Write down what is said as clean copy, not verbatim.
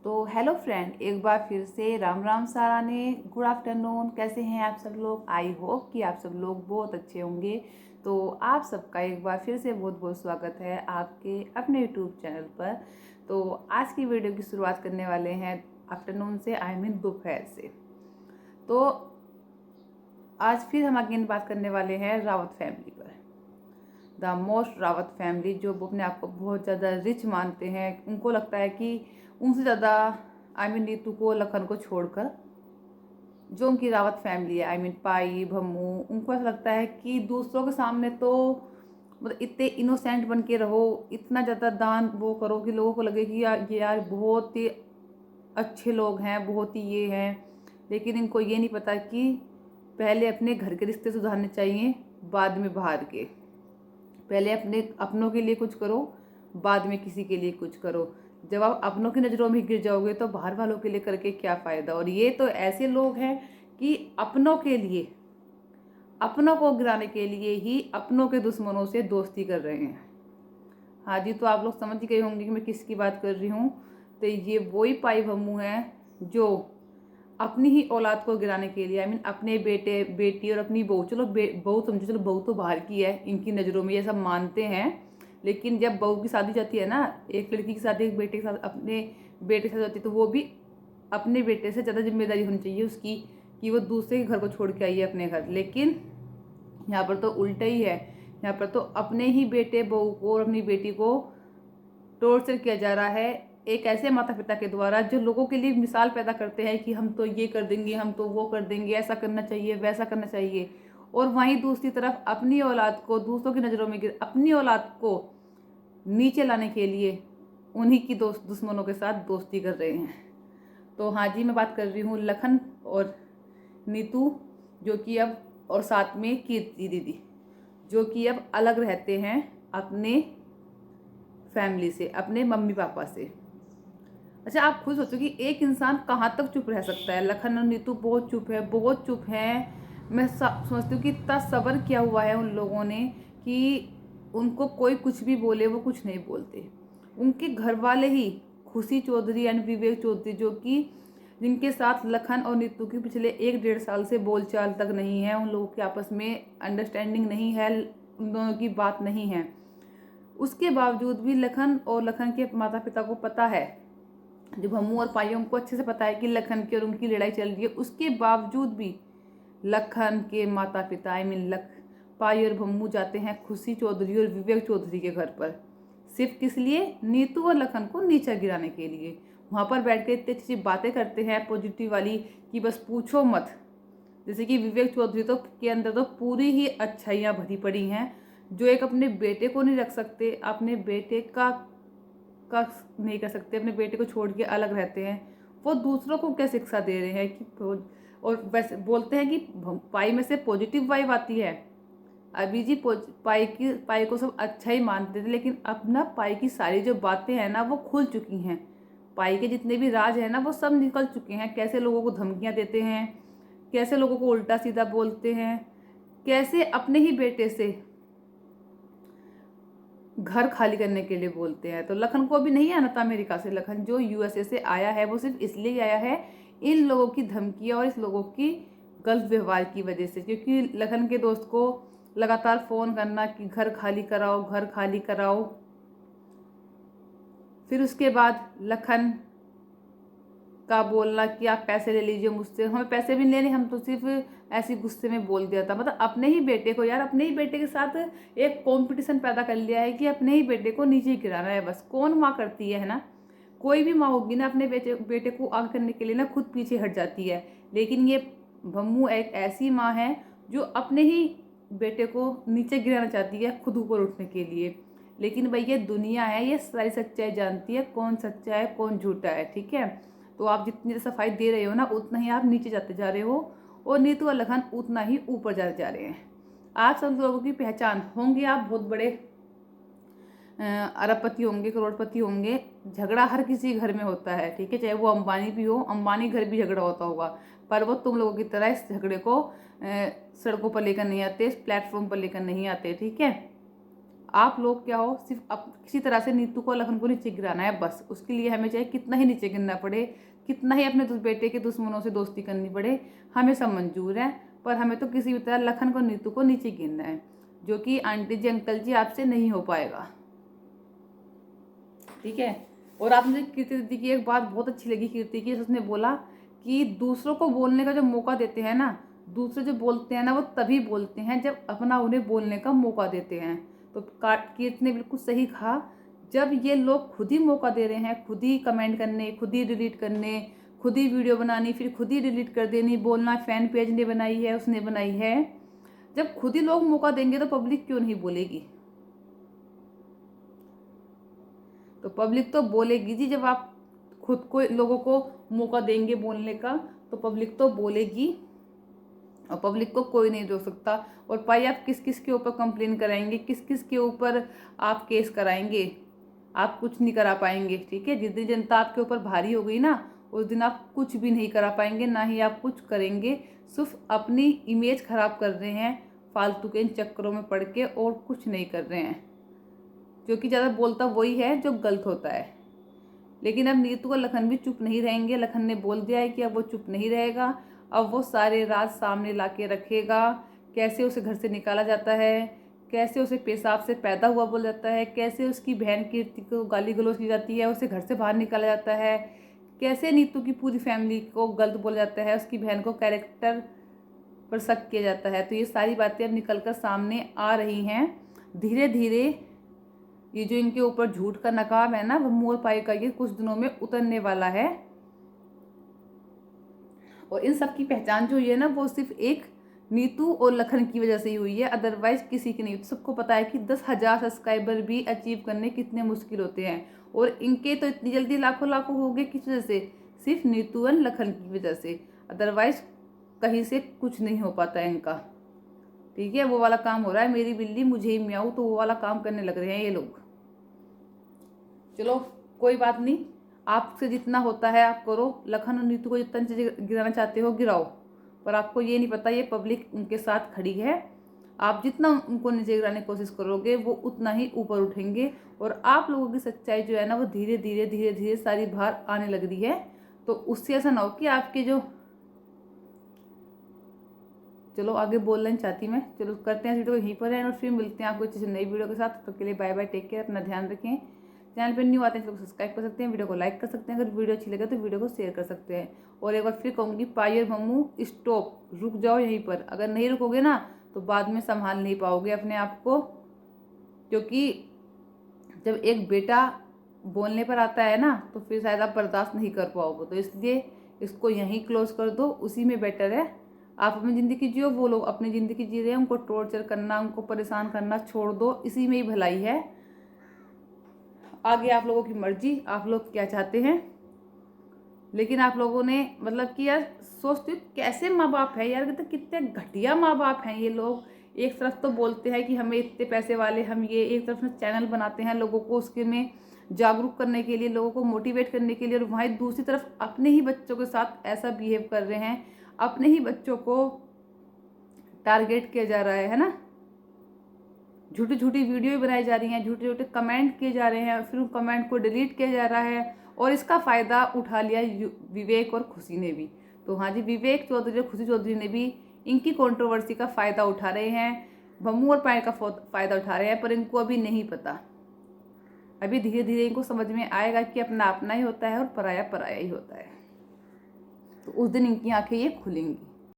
तो hello friend, एक बार फिर से राम राम सारा ने। Good afternoon. कैसे हैं आप सब लोग? आई होप कि आप सब लोग बहुत अच्छे होंगे। तो आप सबका एक बार फिर से बहुत बहुत स्वागत है आपके अपने यूट्यूब चैनल पर। तो आज की वीडियो की शुरुआत करने वाले हैं आफ्टरनून से, आई मीन दोपहर से। तो आज फिर हम अगेन बात करने वाले हैं रावत फैमिली पर। द मोस्ट रावत फैमिली, जो अपने आप को बहुत ज़्यादा रिच मानते हैं। उनको लगता है कि उनसे ज़्यादा आई मीन नीतू को, लखन को छोड़कर जो उनकी रावत फैमिली है, आई मीन पाई भम्मू, उनको ऐसा लगता है कि दूसरों के सामने तो मतलब इतने इनोसेंट बन के रहो, इतना ज़्यादा दान वो करो कि लोगों को लगे कि यार ये यार बहुत ही अच्छे लोग हैं, बहुत ही ये हैं। लेकिन इनको ये नहीं पता कि पहले अपने घर के रिश्ते सुधारने चाहिए, बाद में बाहर के। पहले अपने अपनों के लिए कुछ करो, बाद में किसी के लिए कुछ करो। जब आप अपनों की नज़रों में गिर जाओगे तो बाहर वालों के लिए करके क्या फ़ायदा। और ये तो ऐसे लोग हैं कि अपनों के लिए, अपनों को गिराने के लिए ही अपनों के दुश्मनों से दोस्ती कर रहे हैं। हाँ जी, तो आप लोग समझ गए होंगे कि मैं किसकी बात कर रही हूँ। तो ये वही पाई भम्मू हैं जो अपनी ही औलाद को गिराने के लिए, आई मीन अपने बेटे बेटी और अपनी बहू, चलो बहू समझो, चलो बहू तो बाहर की है, इनकी नज़रों में ये सब मानते हैं। लेकिन जब बहू की शादी जाती है ना, एक लड़की की शादी एक बेटे के साथ, अपने बेटे के साथ जाती है, तो वो भी अपने बेटे से ज़्यादा जिम्मेदारी होनी चाहिए उसकी कि वो दूसरे के घर को छोड़ के आई है अपने घर। लेकिन यहाँ पर तो उल्टा ही है। यहाँ पर तो अपने ही बेटे बहू को और अपनी बेटी को टॉर्चर किया जा रहा है, एक ऐसे माता पिता के द्वारा जो लोगों के लिए मिसाल पैदा करते हैं कि हम तो ये कर देंगे, हम तो वो कर देंगे, ऐसा करना चाहिए, वैसा करना चाहिए। और वहीं दूसरी तरफ अपनी औलाद को दूसरों की नज़रों में अपनी औलाद को नीचे लाने के लिए उन्हीं की दुश्मनों के साथ दोस्ती कर रहे हैं। तो हाँ जी, मैं बात कर रही हूँ लखन और नीतू, जो कि अब, और साथ में कीर्ति दीदी, जो कि अब अलग रहते हैं अपने फैमिली से, अपने मम्मी पापा से। अच्छा, आप खुद सोचो कि एक इंसान कहाँ तक चुप रह सकता है। लखन और नीतू बहुत चुप है, बहुत चुप हैं। मैं समझती हूँ कि इतना सब्र किया हुआ है उन लोगों ने कि उनको कोई कुछ भी बोले वो कुछ नहीं बोलते। उनके घर वाले ही, खुशी चौधरी एंड विवेक चौधरी, जो कि जिनके साथ लखन और नीतू की पिछले 1-1.5 साल से बोलचाल तक नहीं है, उन लोगों के आपस में अंडरस्टैंडिंग नहीं है, उन दोनों की बात नहीं है, उसके बावजूद भी लखन और लखन के माता पिता को पता है, जब भम्मू और पाइयों को अच्छे से पता है कि लखन की और उनकी लड़ाई चल रही है, उसके बावजूद भी लखन के माता पिता, आई मीन पाई और भम्मू जाते हैं खुशी चौधरी और विवेक चौधरी के घर पर, सिर्फ किस लिए? नीतू और लखन को नीचा गिराने के लिए। वहाँ पर बैठ कर इतनी अच्छी बातें करते हैं पॉजिटिव वाली कि बस पूछो मत। जैसे कि विवेक चौधरी तो के अंदर तो पूरी ही अच्छाइयाँ भरी पड़ी हैं, जो एक अपने बेटे को नहीं रख सकते, अपने बेटे का नहीं कर सकते, अपने बेटे को छोड़ के अलग रहते हैं, वो दूसरों को क्या शिक्षा दे रहे हैं कि। और वैसे बोलते हैं कि पाई में से पॉजिटिव वाइब आती है। अभी जी पाई को सब अच्छा ही मानते थे, लेकिन अब ना पाई की सारी जो बातें हैं ना वो खुल चुकी हैं। पाई के जितने भी राज हैं ना वो सब निकल चुके हैं। कैसे लोगों को धमकियां देते हैं, कैसे लोगों को उल्टा सीधा बोलते हैं, कैसे अपने ही बेटे से घर खाली करने के लिए बोलते हैं। तो लखन को अभी नहीं आना था अमेरिका से। लखन जो यूएसए से आया है वो सिर्फ इसलिए आया है इन लोगों की धमकियां और इस लोगों की गलत व्यवहार की वजह से, क्योंकि लखन के दोस्त को लगातार फ़ोन करना कि घर खाली कराओ, घर खाली कराओ। फिर उसके बाद लखन का बोलना कि आप पैसे ले लीजिए मुझसे, हमें पैसे भी नहीं लेने, हम तो सिर्फ ऐसे गुस्से में बोल दिया था। मतलब अपने ही बेटे को, यार अपने ही बेटे के साथ एक कंपटीशन पैदा कर लिया है कि अपने ही बेटे को नीचे गिराना है बस। कौन माँ करती है ना? कोई भी माँ होगी ना, अपने बेटे को आगे करने के लिए ना खुद पीछे हट जाती है। लेकिन ये भम्मू एक ऐसी माँ है जो अपने ही बेटे को नीचे गिराना चाहती है खुद ऊपर उठने के लिए। लेकिन भाई ये दुनिया है, ये सारी सच्चाई जानती है, कौन सच्चा है कौन झूठा है, ठीक है। तो आप जितनी सफाई दे रहे हो ना, उतना ही आप नीचे जाते जा रहे हो, और नीतू और लखन उतना ही ऊपर जाते जा रहे हैं। आप सब लोगों की पहचान होंगे, आप बहुत बड़े अरबपति होंगे, करोड़पति होंगे, झगड़ा हर किसी घर में होता है, ठीक है। चाहे वो अंबानी भी हो, अंबानी घर भी झगड़ा होता होगा, पर वो तुम लोगों की तरह इस झगड़े को सड़कों पर लेकर नहीं आते, इस प्लेटफॉर्म पर लेकर नहीं आते, ठीक है। आप लोग क्या हो, सिर्फ किसी तरह से नीतू को लखन को नीचे गिराना है बस। उसके लिए हमें चाहे कितना ही नीचे गिरना पड़े, कितना ही अपने बेटे के दुश्मनों से दोस्ती करनी पड़े, हमें सब मंजूर है। पर हमें तो किसी भी तरह लखन को नीतू को नीचे गिरना है, जो कि आंटी जी अंकल जी आपसे नहीं हो पाएगा, ठीक है। और आप मुझे कीर्ति दीदी की एक बात बहुत अच्छी लगी, कीर्ति की, उसने बोला कि दूसरों को बोलने का जो मौका देते हैं ना, दूसरे जो बोलते हैं ना वो तभी बोलते हैं जब अपना उन्हें बोलने का मौका देते हैं। तो कीर्ति ने बिल्कुल सही कहा, जब ये लोग खुद ही मौका दे रहे हैं, खुद ही कमेंट करने, खुद ही डिलीट करने, खुद ही वीडियो बनानी, फिर खुद ही डिलीट कर देनी, बोलना फैन पेज ने बनाई है, उसने बनाई है, जब खुद ही लोग मौका देंगे तो पब्लिक क्यों नहीं बोलेगी। तो पब्लिक तो बोलेगी जी, जब आप खुद को लोगों को मौका देंगे बोलने का तो पब्लिक तो बोलेगी, और पब्लिक को कोई नहीं रोक सकता। और भाई आप किस किस के ऊपर कंप्लेन कराएंगे, किस किस के ऊपर आप केस कराएंगे, आप कुछ नहीं करा पाएंगे, ठीक है। जिस दिन जनता आपके ऊपर भारी हो गई ना, उस दिन आप कुछ भी नहीं करा पाएंगे, ना ही आप कुछ करेंगे। सिर्फ अपनी इमेज खराब कर रहे हैं फालतू के इन चक्करों में पड़ के, और कुछ नहीं कर रहे हैं। क्योंकि ज़्यादा बोलता वही है जो गलत होता है। लेकिन अब नीतू और लखन भी चुप नहीं रहेंगे। लखन ने बोल दिया है कि अब वो चुप नहीं रहेगा, अब वो सारे राज सामने ला के रखेगा। कैसे उसे घर से निकाला जाता है, कैसे उसे पेशाब से पैदा हुआ बोला जाता है, कैसे उसकी बहन कीर्ति को गाली गलौज की जाती है, उसे घर से बाहर निकाला जाता है, कैसे नीतू की पूरी फैमिली को गलत बोला जाता है, उसकी बहन को कैरेक्टर पर शक किया जाता है। तो ये सारी बातें अब निकल कर सामने आ रही हैं। धीरे धीरे ये जो इनके ऊपर झूठ का नकाब है ना, वो मोर पाई का ये कुछ दिनों में उतरने वाला है। और इन सब की पहचान जो हुई है ना, वो सिर्फ एक नीतू और लखन की वजह से ही हुई है, अदरवाइज किसी की नहीं। सबको पता है कि 10,000 सब्सक्राइबर भी अचीव करने कितने मुश्किल होते हैं, और इनके तो इतनी जल्दी लाखों लाखों हो गए। किस वजह से? सिर्फ नीतू और लखन की वजह से, अदरवाइज कहीं से कुछ नहीं हो पाता है इनका, ठीक है। वो वाला काम हो रहा है, मेरी बिल्ली मुझे ही मियाऊं, तो वो वाला काम करने लग रहे हैं ये लोग। चलो कोई बात नहीं, आपसे जितना होता है आप करो। लखन और नीतू को जितना नीचे गिराना चाहते हो गिराओ, पर आपको ये नहीं पता ये पब्लिक उनके साथ खड़ी है। आप जितना उनको नीचे गिराने की कोशिश करोगे वो उतना ही ऊपर उठेंगे। और आप लोगों की सच्चाई जो है ना, वो धीरे धीरे धीरे धीरे सारी बाहर आने लग रही है। तो उससे ऐसा ना हो कि आपके जो, चलो आगे बोलना नहीं चाहती मैं, चलो करते हैं वीडियो यहीं पर है, और फिर मिलते हैं आपको अच्छी नई वीडियो के साथ। तो के लिए बाय बाय, टेक केयर, अपना ध्यान रखें। चैनल पर न्यू आते हैं तो सब्सक्राइब कर सकते हैं, वीडियो को लाइक कर सकते हैं, अगर वीडियो अच्छी लगे तो वीडियो को शेयर कर सकते हैं। और एक बार फिर कहूँगी, पाई और मम्मू स्टॉप, रुक जाओ यहीं पर। अगर नहीं रुकोगे ना तो बाद में संभाल नहीं पाओगे अपने आप को, क्योंकि जब एक बेटा बोलने पर आता है ना तो फिर शायद आप बर्दाश्त नहीं कर पाओगे। तो इसलिए इसको यहीं क्लोज कर दो, उसी में बेटर है। आप अपनी ज़िंदगी जियो, वो लोग अपनी ज़िंदगी जी रहे हैं, उनको टॉर्चर करना, उनको परेशान करना छोड़ दो, इसी में ही भलाई है। आगे आप लोगों की मर्जी, आप लोग क्या चाहते हैं। लेकिन आप लोगों ने मतलब कि यार सोचते हो कैसे माँ बाप है यार, तो कितने घटिया माँ बाप हैं ये लोग। एक तरफ तो बोलते हैं कि हमें इतने पैसे वाले हम ये, एक तरफ में चैनल बनाते हैं लोगों को उसके में जागरूक करने के लिए, लोगों को मोटिवेट करने के लिए, और वहीं दूसरी तरफ अपने ही बच्चों के साथ ऐसा बिहेव कर रहे हैं, अपने ही बच्चों को टारगेट किया जा रहा है ना। झूठी झूठी वीडियो बनाई जा रही हैं, झूठे झूठे कमेंट किए जा रहे हैं, फिर उन कमेंट को डिलीट किया जा रहा है। और इसका फ़ायदा उठा लिया विवेक और खुशी ने भी। तो हाँ जी, विवेक चौधरी और खुशी चौधरी ने भी इनकी कंट्रोवर्सी का फ़ायदा उठा रहे हैं, बम्मू और पायल का फ़ायदा उठा रहे हैं। पर इनको अभी नहीं पता, अभी धीरे धीरे इनको समझ में आएगा कि अपना अपना ही होता है और पराया पराया ही होता है। तो उस दिन इनकी आंखें ये खुलेंगी।